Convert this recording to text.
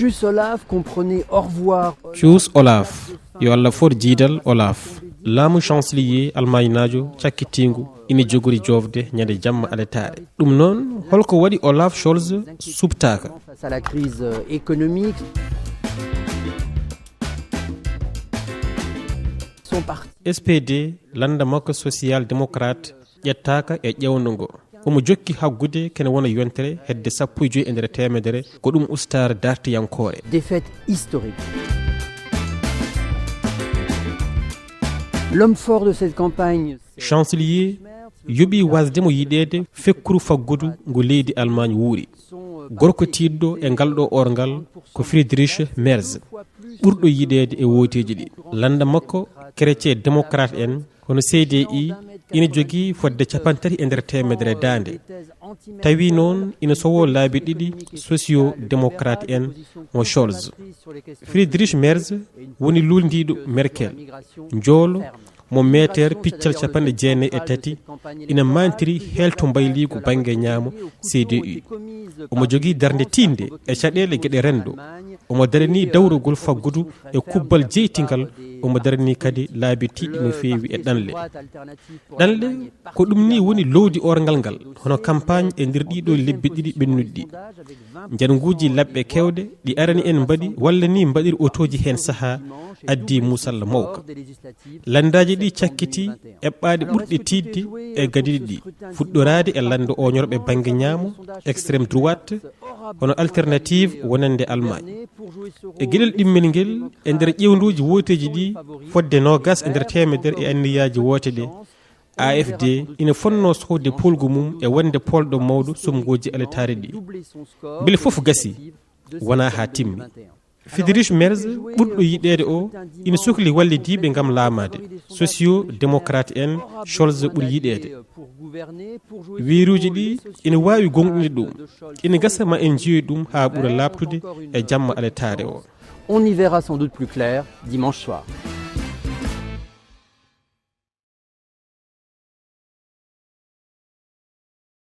Tjus Olaf comprenait au revoir. Tjus Olaf yo Allah for jiidal Olaf laamu chancelier almaynajo cakkitingu ina jogori jofde nyande jamma aletaare dum non holko wadi Olaf Scholz subtaka Face à la crise économique. Son parti SPD landa makko social démocrate ƴettaka e ƴewndugo omo jokki haggude kene wona yontere hedde 15 e nder temedere ko dum ustar dartiyankore. Défaite historique. L'homme fort de cette campagne, chancelier yobi wasdemo yidede fekkuru faggudu ngo leydi Allemagne wuuri gorko tiddo e galdo orgal ko Friedrich Merz burdo yidede e woteji di landa makko chrétien démocrate en hono CDI ina jogi fodde capantati e nder temedere dande tawi non ina sowo laabi didi socio démocrate en mo Scholz. Friedrich Merz woni lulndido Merkel njolo mo meter piccal capande jeene e tati ina mantiri helto mbayligo bange ñaamo CDU omo jogi darnde tinde e caɗele gueɗe rendo omo darani dawrugol faggudu e kubbal jeytingal omo darani kadi laabi tiɗi no feewi e ɗanle ko ɗum ni woni lowdi orgal ngal hono campagne e nder ɗiɗo lebbi ɗiɗi ɓennuɗi janguji labɓe kewɗe ɗi arani en mbaɗi walla ni mbaɗiri otoji hen saaha addi musalla mawka landaji ɗi cakkiti eɓɓade ɓurɗe tidde e gadiɗi ɗi fuɗɗorade e landa oñorɓe banggue ñaamo extrême droite hono alternative wonande Allemagne e gueɗel ɗimmel ngel e nder ƴewnduji woteji ɗi fodde nogas e nder temedere e anniyaji wote ɗe AFD ina fonno sohde polgu mum e wonde polɗo mawɗo somgoji aletare ɗi bele foof gasi wona ha timmi. Friedrich Merz ɓurɗo yiɗede o ina sohli wallidiɓe gam laamade socio démocrate en Scholz ɓuri yiɗede wiruji ɗi ina wawi gonɗude ɗum ina gasa ma en jiyoy ɗum ha ɓuura labtude e jamma aletare o. On y verra sans doute plus clair dimanche soir.